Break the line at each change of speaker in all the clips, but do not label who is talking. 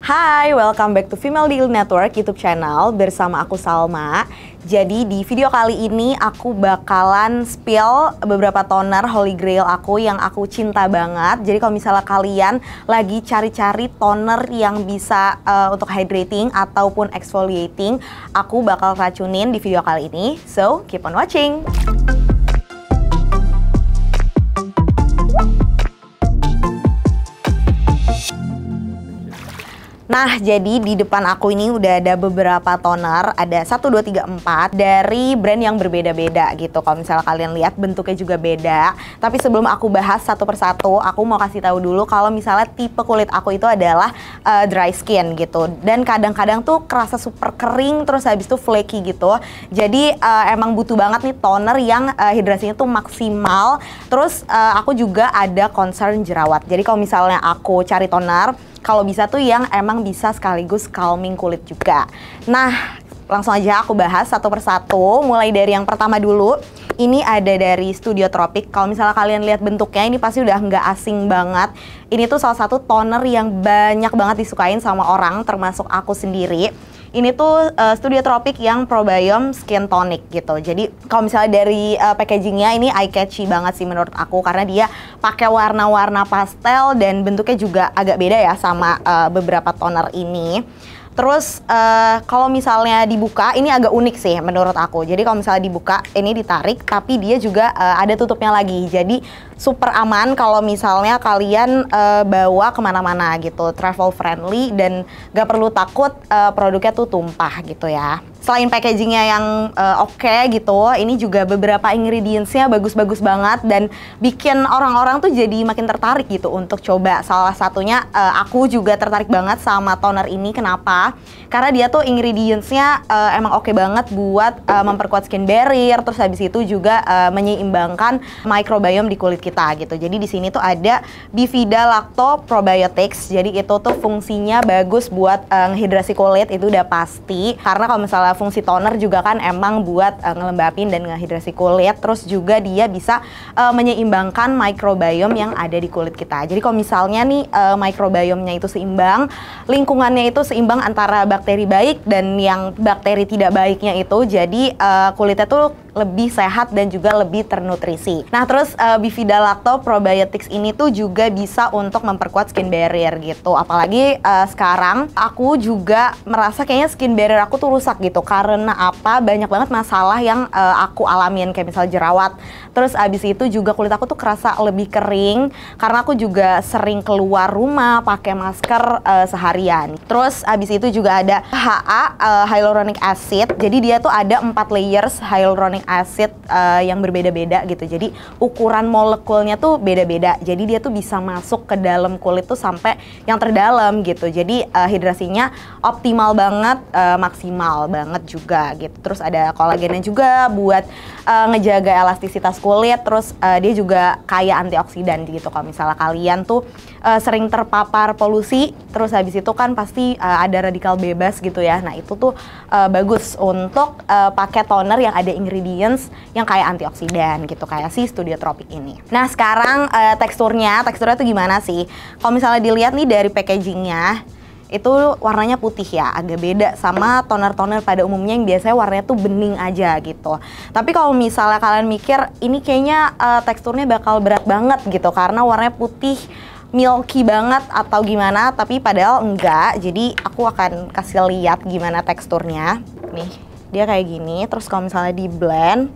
Hai, welcome back to Female Daily Network YouTube channel bersama aku Salma. Jadi di video kali ini aku bakalan spill beberapa toner Holy Grail aku yang aku cinta banget. Jadi kalau misalnya kalian lagi cari-cari toner yang bisa untuk hydrating ataupun exfoliating, aku bakal racunin di video kali ini. So, keep on watching! Nah, jadi di depan aku ini udah ada beberapa toner, ada 1, 2, 3, 4 dari brand yang berbeda-beda gitu. Kalau misalnya kalian lihat bentuknya juga beda. Tapi sebelum aku bahas satu persatu, aku mau kasih tahu dulu kalau misalnya tipe kulit aku itu adalah dry skin gitu. Dan kadang-kadang tuh kerasa super kering, terus habis itu flaky gitu. Jadi emang butuh banget nih toner yang hidrasinya tuh maksimal. Terus aku juga ada concern jerawat. Jadi kalau misalnya aku cari toner, kalau bisa tuh yang emang bisa sekaligus calming kulit juga. Nah, langsung aja aku bahas satu persatu. Mulai dari yang pertama dulu. Ini ada dari Studio Tropic. Kalau misalnya kalian lihat bentuknya, ini pasti udah nggak asing banget. Ini tuh salah satu toner yang banyak banget disukain sama orang, termasuk aku sendiri. Ini tuh Studio Tropic yang Probiome Skin Tonic gitu. Jadi kalau misalnya dari packagingnya ini eye catchy banget sih menurut aku, karena dia pakai warna-warna pastel dan bentuknya juga agak beda ya sama beberapa toner ini. Terus kalau misalnya dibuka, ini agak unik sih menurut aku. Jadi kalau misalnya dibuka, ini ditarik, tapi dia juga ada tutupnya lagi. Jadi super aman kalau misalnya kalian bawa kemana-mana gitu. Travel friendly dan gak perlu takut produknya tuh tumpah gitu ya. Selain packagingnya yang oke gitu, ini juga beberapa ingredientsnya bagus-bagus banget dan bikin orang-orang tuh jadi makin tertarik gitu untuk coba. Salah satunya aku juga tertarik banget sama toner ini. Kenapa? Karena dia tuh ingredientsnya emang oke banget buat memperkuat skin barrier, terus habis itu juga menyeimbangkan microbiome di kulit kita gitu. Jadi di sini tuh ada Bifida Lacto Probiotics. Jadi itu tuh fungsinya bagus buat ngehidrasi kulit, itu udah pasti. Karena kalau misalnya fungsi toner juga kan emang buat ngelembapin dan ngehidrasi kulit. Terus juga dia bisa menyeimbangkan microbiome yang ada di kulit kita. Jadi kalau misalnya nih microbiome-nya itu seimbang, lingkungannya itu seimbang antara bakteri baik dan yang bakteri tidak baiknya itu, jadi kulitnya tuh lebih sehat dan juga lebih ternutrisi. Nah terus Bifida Lacto Probiotics ini tuh juga bisa untuk memperkuat skin barrier gitu. Apalagi sekarang aku juga merasa kayaknya skin barrier aku tuh rusak gitu. Karena apa? Banyak banget masalah yang aku alamin, kayak misalnya jerawat. Terus abis itu juga kulit aku tuh kerasa lebih kering karena aku juga sering keluar rumah pakai masker seharian. Terus abis itu juga ada HA Hyaluronic Acid. Jadi dia tuh ada 4 layers hyaluronic acid yang berbeda-beda gitu. Jadi ukuran molekulnya tuh beda-beda. Jadi dia tuh bisa masuk ke dalam kulit tuh sampai yang terdalam gitu. Jadi hidrasinya optimal banget, maksimal banget juga gitu. Terus ada kolagennya juga buat ngejaga elastisitas kulit. Terus dia juga kaya antioksidan gitu. Kalau misalnya kalian tuh sering terpapar polusi, terus habis itu kan pasti ada radikal bebas gitu ya. Nah itu tuh bagus untuk pakai toner yang ada ingredients yang kayak antioksidan gitu, kayak si Studio Tropic ini. Nah sekarang teksturnya tuh gimana sih? Kalau misalnya dilihat nih dari packagingnya, itu warnanya putih ya, agak beda sama toner-toner pada umumnya yang biasanya warnanya tuh bening aja gitu. Tapi kalau misalnya kalian mikir ini kayaknya teksturnya bakal berat banget gitu karena warnanya putih milky banget atau gimana, tapi padahal enggak. Jadi aku akan kasih lihat gimana teksturnya. Nih, dia kayak gini. Terus kalau misalnya di blend,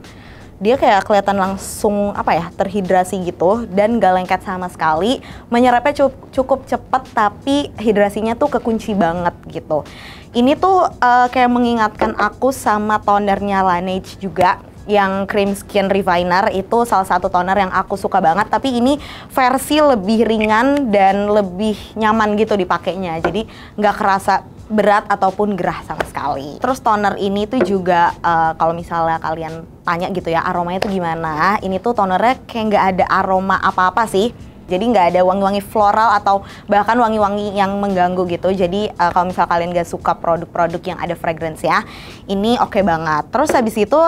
dia kayak kelihatan langsung apa ya, terhidrasi gitu dan gak lengket sama sekali. Menyerapnya cukup cepet tapi hidrasinya tuh kekunci banget gitu. Ini tuh kayak mengingatkan aku sama tonernya Laneige juga, yang Cream Skin Refiner. Itu salah satu toner yang aku suka banget, tapi ini versi lebih ringan dan lebih nyaman gitu dipakainya. Jadi nggak kerasa berat ataupun gerah sama sekali. Terus toner ini tuh juga kalau misalnya kalian tanya gitu ya aromanya tuh gimana, ini tuh tonernya kayak nggak ada aroma apa-apa sih. Jadi nggak ada wangi-wangi floral atau bahkan wangi-wangi yang mengganggu gitu. Jadi kalau misal kalian gak suka produk-produk yang ada fragrance ya, ini oke banget. Terus habis itu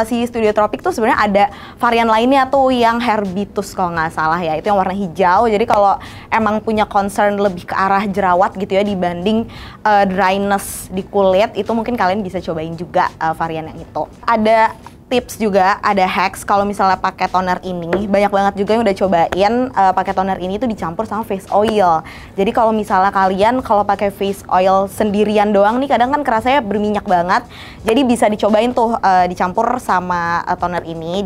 si Studio Tropic tuh sebenarnya ada varian lainnya tuh yang Herbitus kalau nggak salah ya. Itu yang warna hijau. Jadi kalau emang punya concern lebih ke arah jerawat gitu ya dibanding dryness di kulit, itu mungkin kalian bisa cobain juga varian yang itu. Ada tips juga, ada hacks kalau misalnya pakai toner ini. Banyak banget juga yang udah cobain pakai toner ini tuh dicampur sama face oil. Jadi kalau misalnya kalian kalau pakai face oil sendirian doang nih, kadang kan kerasanya berminyak banget. Jadi bisa dicobain tuh dicampur sama toner ini,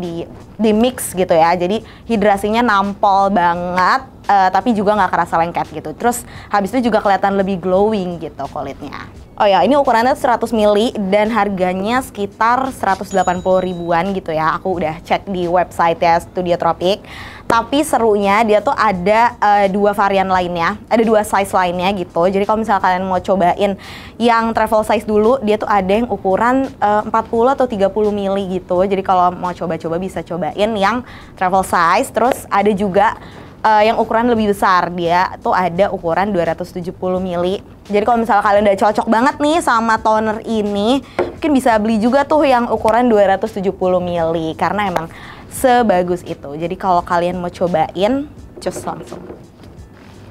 di mix gitu ya. Jadi hidrasinya nampol banget, tapi juga nggak kerasa lengket gitu. Terus habis itu juga kelihatan lebih glowing gitu kulitnya. Oh ya, ini ukurannya 100 ml dan harganya sekitar 180 ribuan gitu ya. Aku udah cek di website ya Studio Tropic. Tapi serunya dia tuh ada dua varian lainnya, ada dua size lainnya gitu. Jadi kalau misalnya kalian mau cobain yang travel size dulu, dia tuh ada yang ukuran 40 atau 30 ml gitu. Jadi kalau mau coba-coba bisa cobain yang travel size. Terus ada juga yang ukuran lebih besar, dia tuh ada ukuran 270 ml. Jadi kalau misalnya kalian udah cocok banget nih sama toner ini, mungkin bisa beli juga tuh yang ukuran 270 ml karena emang sebagus itu. Jadi kalau kalian mau cobain, cus langsung.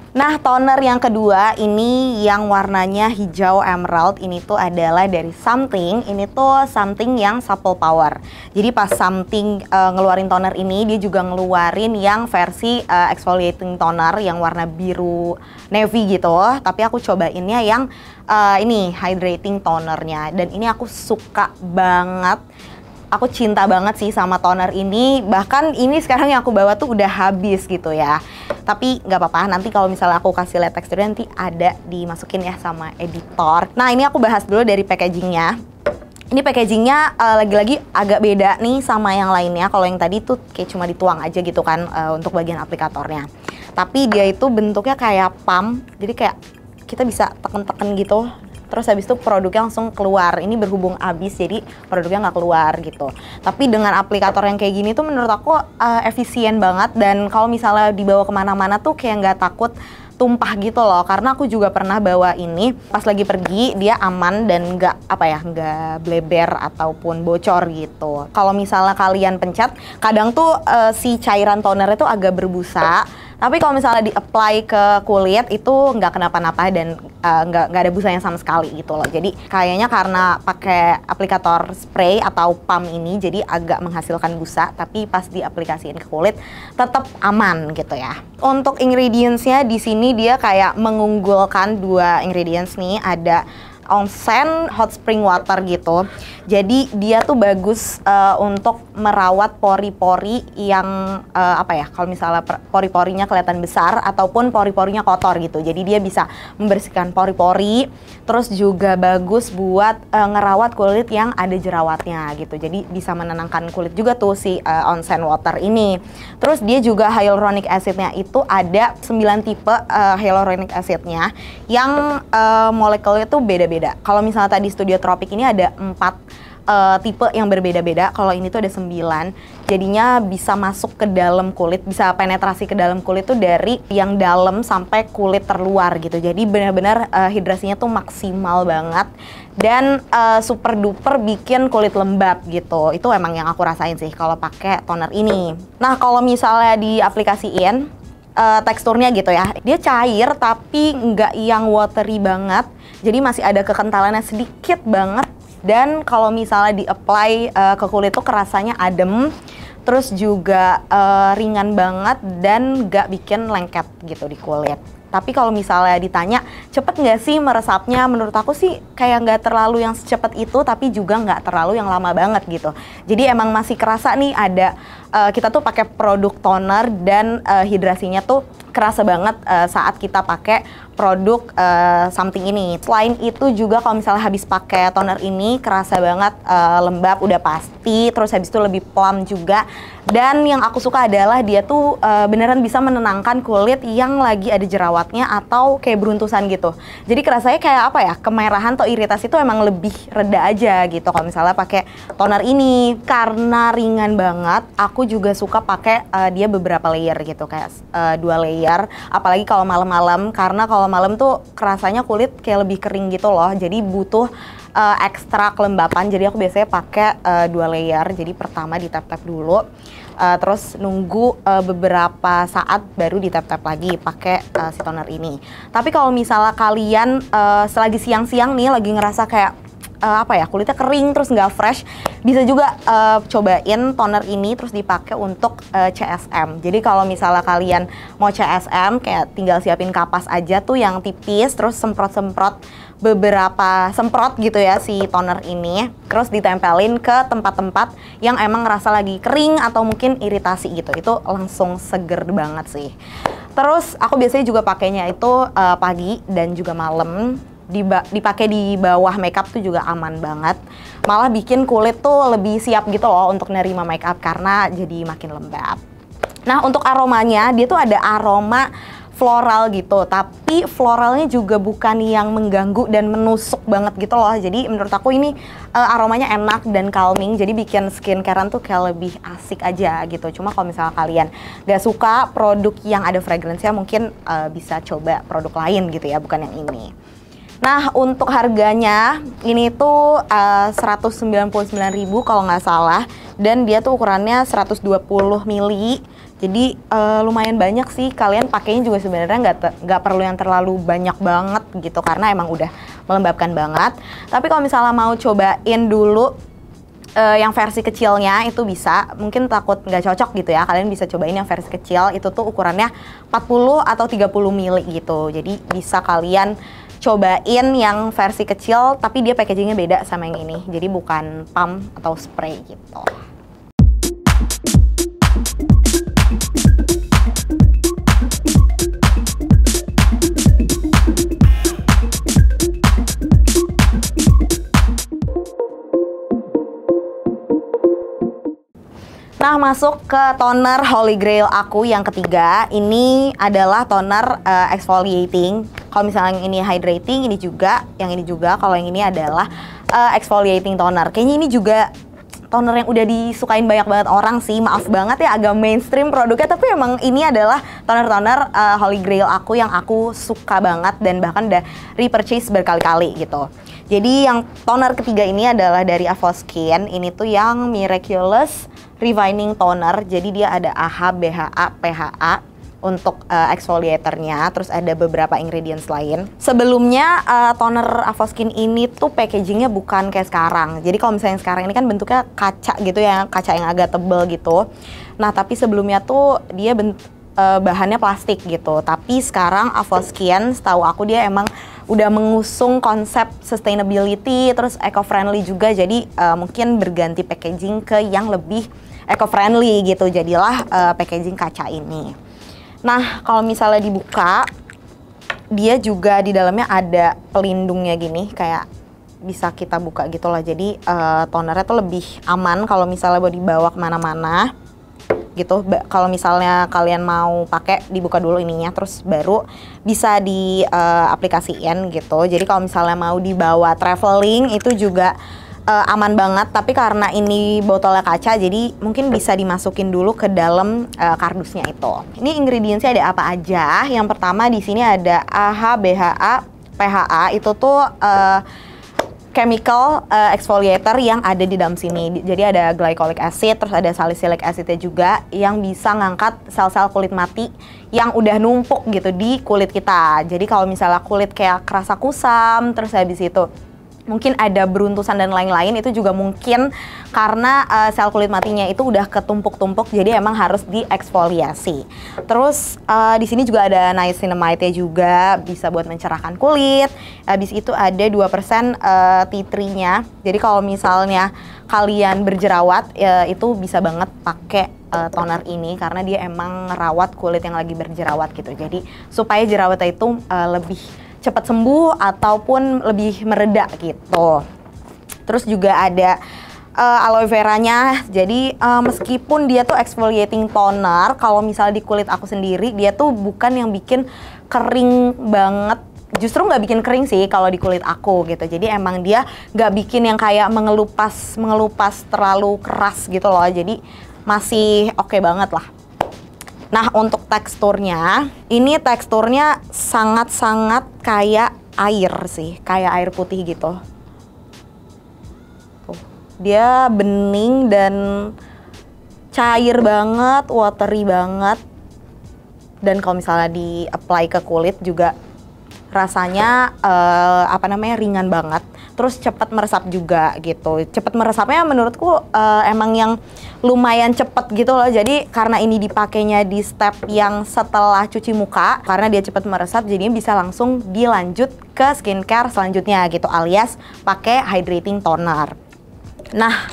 Nah, toner yang kedua ini yang warnanya hijau emerald, ini tuh adalah dari Something. Ini tuh Something yang Supple Power. Jadi pas Something ngeluarin toner ini, dia juga ngeluarin yang versi exfoliating toner yang warna biru navy gitu. Tapi aku cobainnya yang ini hydrating tonernya, dan ini aku suka banget. Aku cinta banget sih sama toner ini. Bahkan ini sekarang yang aku bawa tuh udah habis gitu ya. Tapi nggak apa-apa, nanti kalau misalnya aku kasih lihat teksturnya nanti ada dimasukin ya sama editor. Nah, ini aku bahas dulu dari packagingnya. Ini packagingnya lagi-lagi agak beda nih sama yang lainnya. Kalau yang tadi tuh kayak cuma dituang aja gitu kan untuk bagian aplikatornya. Tapi dia itu bentuknya kayak pump. Jadi kayak kita bisa teken-teken gitu. Terus habis itu produknya langsung keluar. Ini berhubung habis jadi produknya nggak keluar gitu. Tapi dengan aplikator yang kayak gini tuh menurut aku efisien banget. Dan kalau misalnya dibawa kemana-mana tuh kayak nggak takut tumpah gitu loh. Karena aku juga pernah bawa ini pas lagi pergi, dia aman dan nggak nggak bleber ataupun bocor gitu. Kalau misalnya kalian pencet, kadang tuh si cairan toner itu agak berbusa. Tapi kalau misalnya di-apply ke kulit itu nggak kenapa-napa dan nggak ada busanya sama sekali gitu loh. Jadi kayaknya karena pakai aplikator spray atau pump ini jadi agak menghasilkan busa, tapi pas diaplikasiin ke kulit tetap aman gitu ya. Untuk ingredients-nya di sini dia kayak mengunggulkan dua ingredients nih, ada onsen hot spring water gitu. Jadi dia tuh bagus untuk merawat pori-pori yang kalau misalnya pori-porinya kelihatan besar ataupun pori-porinya kotor gitu. Jadi dia bisa membersihkan pori-pori, terus juga bagus buat ngerawat kulit yang ada jerawatnya gitu. Jadi bisa menenangkan kulit juga tuh si onsen water ini. Terus dia juga hyaluronic acidnya itu ada 9 tipe hyaluronic acidnya yang molekulnya tuh beda-beda. Kalau misalnya tadi Studio Tropic ini ada 4 tipe yang berbeda-beda, kalau ini tuh ada 9. Jadinya bisa masuk ke dalam kulit, bisa penetrasi ke dalam kulit tuh dari yang dalam sampai kulit terluar gitu. Jadi benar-benar hidrasinya tuh maksimal banget dan super duper bikin kulit lembab gitu. Itu emang yang aku rasain sih kalau pakai toner ini. Nah, kalau misalnya diaplikasiin teksturnya gitu ya, dia cair tapi nggak yang watery banget. Jadi masih ada kekentalannya sedikit banget. Dan kalau misalnya di-apply ke kulit tuh kerasanya adem, terus juga ringan banget dan nggak bikin lengket gitu di kulit. Tapi kalau misalnya ditanya cepet nggak sih meresapnya, menurut aku sih kayak nggak terlalu yang secepat itu, tapi juga nggak terlalu yang lama banget gitu. Jadi emang masih kerasa nih ada kita tuh pakai produk toner dan hidrasinya tuh kerasa banget saat kita pakai produk Something ini. Selain itu juga kalau misalnya habis pakai toner ini kerasa banget lembab udah pasti, terus habis itu lebih plump juga. Dan yang aku suka adalah dia tuh beneran bisa menenangkan kulit yang lagi ada jerawatnya atau kayak beruntusan gitu. Jadi kerasanya kayak apa ya, kemerahan atau iritasi itu emang lebih reda aja gitu kalau misalnya pakai toner ini. Karena ringan banget, aku aku juga suka pakai dia beberapa layer gitu, kayak 2 layer. Apalagi kalau malam-malam, karena kalau malam tuh kerasanya kulit kayak lebih kering gitu loh. Jadi butuh ekstra kelembapan. Jadi aku biasanya pakai 2 layer. Jadi pertama di tap-tap dulu, terus nunggu beberapa saat baru di tap-tap lagi pakai si toner ini. Tapi kalau misalnya kalian selagi siang-siang nih lagi ngerasa kayak apa ya, kulitnya kering terus nggak fresh, bisa juga cobain toner ini terus dipakai untuk CSM. Jadi kalau misalnya kalian mau CSM, kayak tinggal siapin kapas aja tuh yang tipis, terus semprot-semprot beberapa semprot gitu ya si toner ini, terus ditempelin ke tempat-tempat yang emang ngerasa lagi kering atau mungkin iritasi gitu. Itu langsung seger banget sih. Terus aku biasanya juga pakainya itu pagi dan juga malam. Dipakai di bawah makeup tuh juga aman banget. Malah bikin kulit tuh lebih siap gitu loh untuk nerima makeup karena jadi makin lembab. Nah, untuk aromanya dia tuh ada aroma floral gitu, tapi floralnya juga bukan yang mengganggu dan menusuk banget gitu loh. Jadi menurut aku ini aromanya enak dan calming, jadi bikin skincarean tuh kayak lebih asik aja gitu. Cuma kalau misalnya kalian gak suka produk yang ada fragrance-nya, mungkin bisa coba produk lain gitu ya, bukan yang ini. Nah, untuk harganya ini tuh 199.000 kalau nggak salah, dan dia tuh ukurannya 120 ml. Jadi lumayan banyak sih. Kalian pakainya juga sebenarnya nggak perlu yang terlalu banyak banget gitu, karena emang udah melembabkan banget. Tapi kalau misalnya mau cobain dulu yang versi kecilnya itu bisa, mungkin takut nggak cocok gitu ya, kalian bisa cobain yang versi kecil, itu tuh ukurannya 40 atau 30 ml gitu. Jadi bisa kalian cobain yang versi kecil, tapi dia packagingnya beda sama yang ini. Jadi bukan pump atau spray gitu. Nah, masuk ke toner Holy Grail aku yang ketiga. Ini adalah toner exfoliating. Kalau misalnya yang ini hydrating, ini juga, yang ini juga. Kalau yang ini adalah exfoliating toner. Kayaknya ini juga toner yang udah disukain banyak banget orang sih. Maaf banget ya, agak mainstream produknya, tapi emang ini adalah toner-toner Holy Grail aku yang aku suka banget dan bahkan udah repurchase berkali-kali gitu. Jadi yang toner ketiga ini adalah dari Avoskin. Ini tuh yang Miraculous Refining Toner. Jadi dia ada AHA, BHA, PHA untuk exfoliatornya, terus ada beberapa ingredients lain. Sebelumnya toner Avoskin ini tuh packagingnya bukan kayak sekarang. Jadi kalau misalnya sekarang ini kan bentuknya kaca gitu ya, kaca yang agak tebel gitu. Nah, tapi sebelumnya tuh dia bahannya plastik gitu. Tapi sekarang Avoskin, setahu aku dia emang udah mengusung konsep sustainability, terus eco-friendly juga. Jadi mungkin berganti packaging ke yang lebih eco-friendly gitu. Jadilah packaging kaca ini. Nah, kalau misalnya dibuka, dia juga di dalamnya ada pelindungnya gini, kayak bisa kita buka gitu loh. Jadi tonernya tuh lebih aman kalau misalnya mau dibawa kemana-mana gitu. Kalau misalnya kalian mau pakai, dibuka dulu ininya, terus baru bisa diaplikasiin gitu. Jadi kalau misalnya mau dibawa traveling itu juga aman banget. Tapi karena ini botolnya kaca, jadi mungkin bisa dimasukin dulu ke dalam kardusnya itu. Ini ingredientsnya ada apa aja? Yang pertama di sini ada AHA, BHA, PHA. Itu tuh chemical exfoliator yang ada di dalam sini. Jadi ada glycolic acid, terus ada salicylic acidnya juga yang bisa ngangkat sel-sel kulit mati yang udah numpuk gitu di kulit kita. Jadi kalau misalnya kulit kayak kerasa kusam, terus habis itu mungkin ada beruntusan dan lain-lain, itu juga mungkin karena sel kulit matinya itu udah ketumpuk-tumpuk, jadi emang harus dieksfoliasi. Terus di sini juga ada niacinamide-nya juga, bisa buat mencerahkan kulit. Habis itu ada 2% tea tree-nya. Jadi kalau misalnya kalian berjerawat, itu bisa banget pakai toner ini karena dia emang ngerawat kulit yang lagi berjerawat gitu. Jadi supaya jerawatnya itu lebih cepat sembuh ataupun lebih mereda gitu. Terus juga ada aloe veranya. Jadi meskipun dia tuh exfoliating toner, kalau misalnya di kulit aku sendiri dia tuh bukan yang bikin kering banget. Justru nggak bikin kering sih kalau di kulit aku gitu. Jadi emang dia nggak bikin yang kayak mengelupas terlalu keras gitu loh. Jadi masih oke banget lah. Nah, untuk teksturnya, ini teksturnya sangat-sangat kayak air sih, kayak air putih gitu. Tuh, dia bening dan cair banget, watery banget. Dan kalau misalnya di-apply ke kulit juga rasanya ringan banget. Terus cepat meresap juga gitu. Cepat meresapnya menurutku emang yang lumayan cepet gitu loh. Jadi karena ini dipakainya di step yang setelah cuci muka, karena dia cepat meresap, jadinya bisa langsung dilanjut ke skincare selanjutnya gitu, alias pakai hydrating toner. Nah,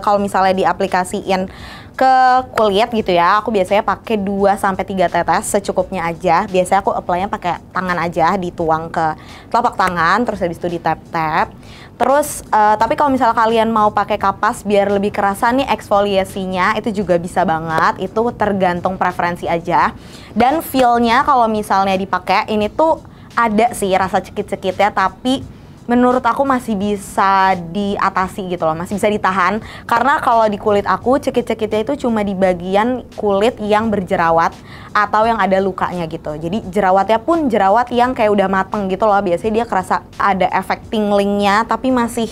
kalau misalnya diaplikasiin ke kulit gitu ya, aku biasanya pakai 2-3 tetes secukupnya aja. Biasanya aku apply-nya pakai tangan aja, dituang ke telapak tangan, terus habis itu di-tap-tap. Terus, tapi kalau misalnya kalian mau pakai kapas biar lebih kerasa nih eksfoliasinya, itu juga bisa banget. Itu tergantung preferensi aja. Dan feel-nya kalau misalnya dipakai, ini tuh ada sih rasa cekit-cekitnya, tapi menurut aku masih bisa diatasi gitu loh, masih bisa ditahan. Karena kalau di kulit aku, cekit-cekitnya itu cuma di bagian kulit yang berjerawat atau yang ada lukanya gitu. Jadi jerawatnya pun jerawat yang kayak udah mateng gitu loh. Biasanya dia kerasa ada efek tinglingnya, tapi masih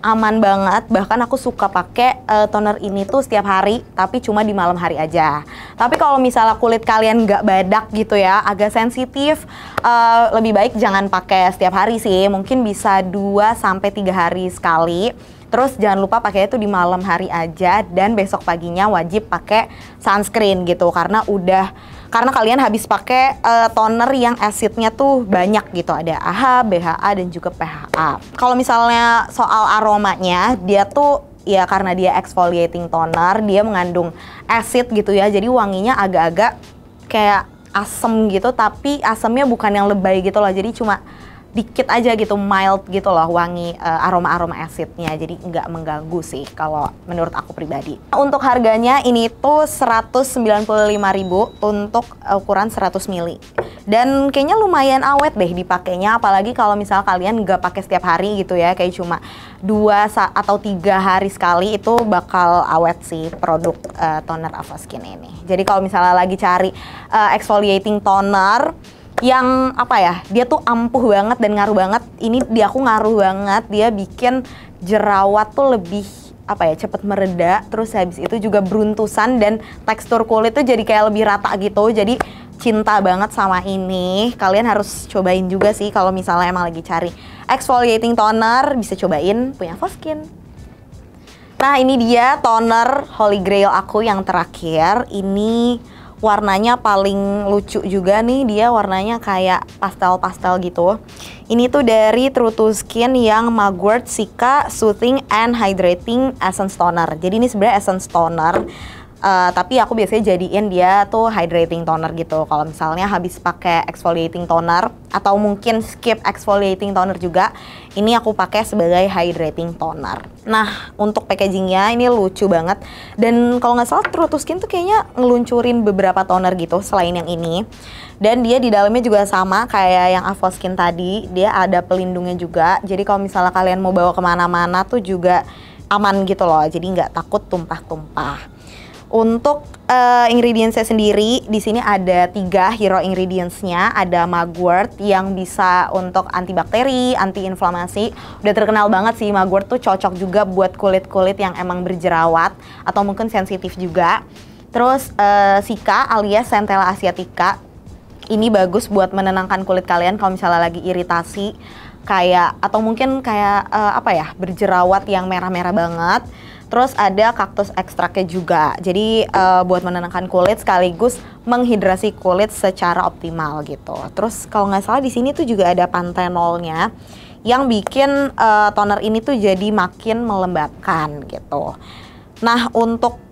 aman banget. Bahkan aku suka pakai toner ini tuh setiap hari, tapi cuma di malam hari aja. Tapi kalau misalnya kulit kalian nggak badak gitu ya, agak sensitif, lebih baik jangan pakai setiap hari sih. Mungkin bisa 2-3 hari sekali. Terus jangan lupa pakai itu di malam hari aja, dan besok paginya wajib pakai sunscreen gitu, karena kalian habis pakai toner yang acidnya tuh banyak gitu, ada AHA, BHA, dan juga PHA. Kalau misalnya soal aromanya, dia tuh ya karena dia exfoliating toner, dia mengandung acid gitu ya, jadi wanginya agak-agak kayak asem gitu, tapi asemnya bukan yang lebay gitu loh, jadi cuma dikit aja gitu, mild gitu loh wangi aroma-aroma acidnya, jadi nggak mengganggu sih kalau menurut aku pribadi. Untuk harganya ini tuh 195.000 untuk ukuran 100 ml. Dan kayaknya lumayan awet deh dipakainya, apalagi kalau misal kalian nggak pakai setiap hari gitu ya, kayak cuma 2 atau 3 hari sekali, itu bakal awet sih produk toner Avaskin ini. Jadi kalau misalnya lagi cari exfoliating toner yang apa ya, dia tuh ampuh banget dan ngaruh banget, ini dia aku ngaruh banget, dia bikin jerawat tuh lebih apa ya, cepet mereda, terus habis itu juga beruntusan dan tekstur kulit tuh jadi kayak lebih rata gitu. Jadi cinta banget sama ini, kalian harus cobain juga sih kalau misalnya emang lagi cari exfoliating toner, bisa cobain punya Avaskin. Nah, ini dia toner Holy Grail aku yang terakhir. Ini warnanya paling lucu juga nih, dia warnanya kayak pastel-pastel gitu. Ini tuh dari True to Skin yang Mugwort Cica Soothing and Hydrating Essence Toner. Jadi ini sebenarnya essence toner, tapi aku biasanya jadiin dia tuh hydrating toner gitu. Kalau misalnya habis pakai exfoliating toner atau mungkin skip exfoliating toner juga, ini aku pakai sebagai hydrating toner. Nah, untuk packagingnya ini lucu banget. Dan kalau nggak salah True to Skin tuh kayaknya ngeluncurin beberapa toner gitu selain yang ini. Dan dia di dalamnya juga sama kayak yang Avaskin tadi, dia ada pelindungnya juga. Jadi kalau misalnya kalian mau bawa kemana-mana tuh juga aman gitu loh. Jadi nggak takut tumpah-tumpah. Untuk ingredientsnya sendiri, di sini ada 3 hero ingredientsnya. Ada Mugwort yang bisa untuk antibakteri, anti-inflamasi. Udah terkenal banget sih, Mugwort tuh cocok juga buat kulit-kulit yang emang berjerawat atau mungkin sensitif juga. Terus Cica alias Centella asiatica, ini bagus buat menenangkan kulit kalian kalau misalnya lagi iritasi kayak atau mungkin kayak berjerawat yang merah-merah banget. Terus ada kaktus ekstraknya juga, jadi buat menenangkan kulit sekaligus menghidrasi kulit secara optimal gitu. Terus kalau nggak salah di sini tuh juga ada pantenolnya yang bikin toner ini tuh jadi makin melembabkan gitu. Nah, untuk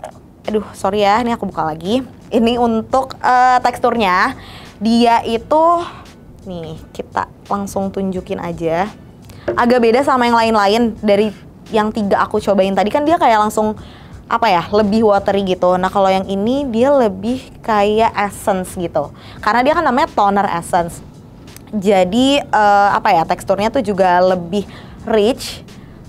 sorry ya, ini aku buka lagi. Ini untuk teksturnya, dia itu nih, kita langsung tunjukin aja. Agak beda sama yang lain-lain. Dari yang 3 aku cobain tadi kan dia kayak langsung lebih watery gitu. Nah, kalau yang ini dia lebih kayak essence gitu, karena dia kan namanya toner essence. Jadi teksturnya tuh juga lebih rich,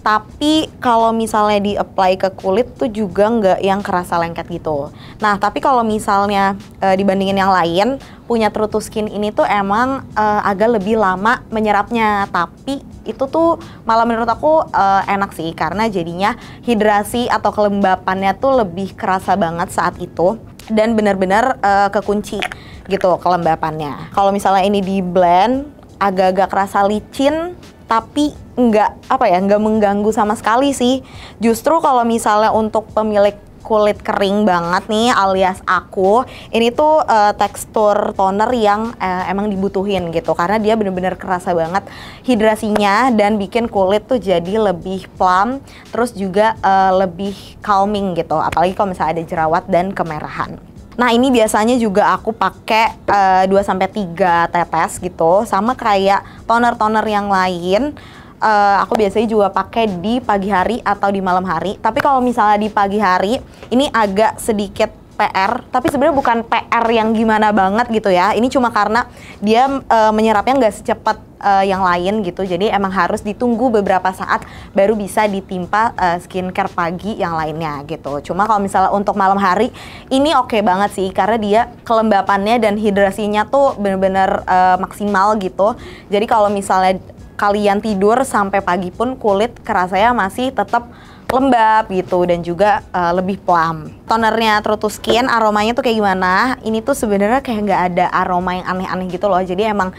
tapi kalau misalnya di-apply ke kulit tuh juga nggak yang kerasa lengket gitu. Nah, tapi kalau misalnya dibandingin yang lain, punya True to Skin ini tuh emang agak lebih lama menyerapnya, tapi itu tuh malah menurut aku enak sih, karena jadinya hidrasi atau kelembapannya tuh lebih kerasa banget saat itu, dan benar-benar kekunci gitu kelembapannya. Kalau misalnya ini di blend, agak-agak kerasa licin, tapi nggak mengganggu sama sekali sih. Justru kalau misalnya untuk pemilik kulit kering banget nih alias aku, ini tuh tekstur toner yang emang dibutuhin gitu, karena dia bener-bener kerasa banget hidrasinya dan bikin kulit tuh jadi lebih plump, terus juga lebih calming gitu, apalagi kalau misalnya ada jerawat dan kemerahan. Nah, ini biasanya juga aku pakai 2-3 tetes gitu, sama kayak toner-toner yang lain. Aku biasanya juga pakai di pagi hari atau di malam hari. Tapi kalau misalnya di pagi hari, ini agak sedikit PR, tapi sebenarnya bukan PR yang gimana banget gitu ya. Ini cuma karena dia menyerapnya nggak secepat yang lain gitu. Jadi emang harus ditunggu beberapa saat baru bisa ditimpa skincare pagi yang lainnya gitu. Cuma kalau misalnya untuk malam hari, ini oke banget sih, karena dia kelembapannya dan hidrasinya tuh bener-bener maksimal gitu. Jadi kalau misalnya kalian tidur sampai pagi pun kulit kerasanya masih tetap lembab gitu, dan juga lebih plump. Tonernya True to Skin, aromanya tuh kayak gimana? Ini tuh sebenarnya kayak nggak ada aroma yang aneh-aneh gitu loh. Jadi emang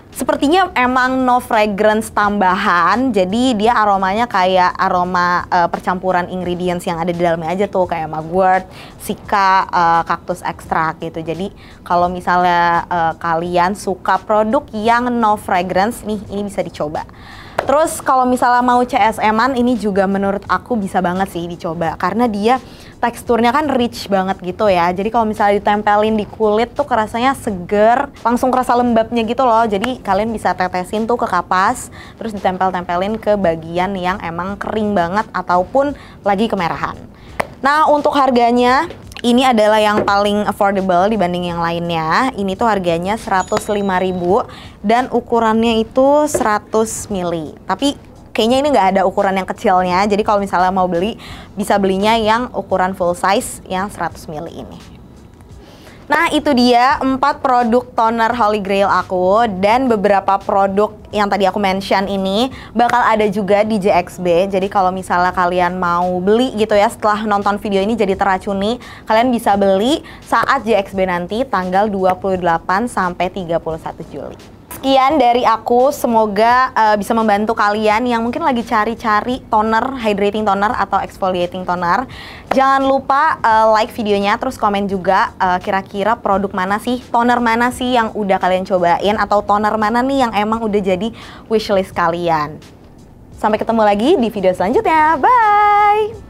sepertinya emang no fragrance tambahan. Jadi dia aromanya kayak aroma percampuran ingredients yang ada di dalamnya aja tuh, kayak mugwort, sika, cactus extract gitu. Jadi kalau misalnya kalian suka produk yang no fragrance nih, ini bisa dicoba. Terus kalau misalnya mau CSM-an, ini juga menurut aku bisa banget sih dicoba, karena dia teksturnya kan rich banget gitu ya. Jadi kalau misalnya ditempelin di kulit tuh kerasanya seger, langsung kerasa lembabnya gitu loh. Jadi kalian bisa tetesin tuh ke kapas, terus ditempel-tempelin ke bagian yang emang kering banget ataupun lagi kemerahan. Nah, untuk harganya, ini adalah yang paling affordable dibanding yang lainnya. Ini tuh harganya 105.000 dan ukurannya itu 100 ml. Tapi kayaknya ini nggak ada ukuran yang kecilnya. Jadi kalau misalnya mau beli, bisa belinya yang ukuran full size yang 100 ml ini. Nah, itu dia 4 produk toner Holy Grail aku, dan beberapa produk yang tadi aku mention ini bakal ada juga di JXB. Jadi kalau misalnya kalian mau beli gitu ya, setelah nonton video ini jadi teracuni, kalian bisa beli saat JXB nanti tanggal 28 sampai 31 Juli. Sekian dari aku, semoga bisa membantu kalian yang mungkin lagi cari-cari toner, hydrating toner atau exfoliating toner. Jangan lupa like videonya, terus komen juga kira-kira produk mana sih, toner mana sih yang udah kalian cobain, atau toner mana nih yang emang udah jadi wishlist kalian. Sampai ketemu lagi di video selanjutnya, bye!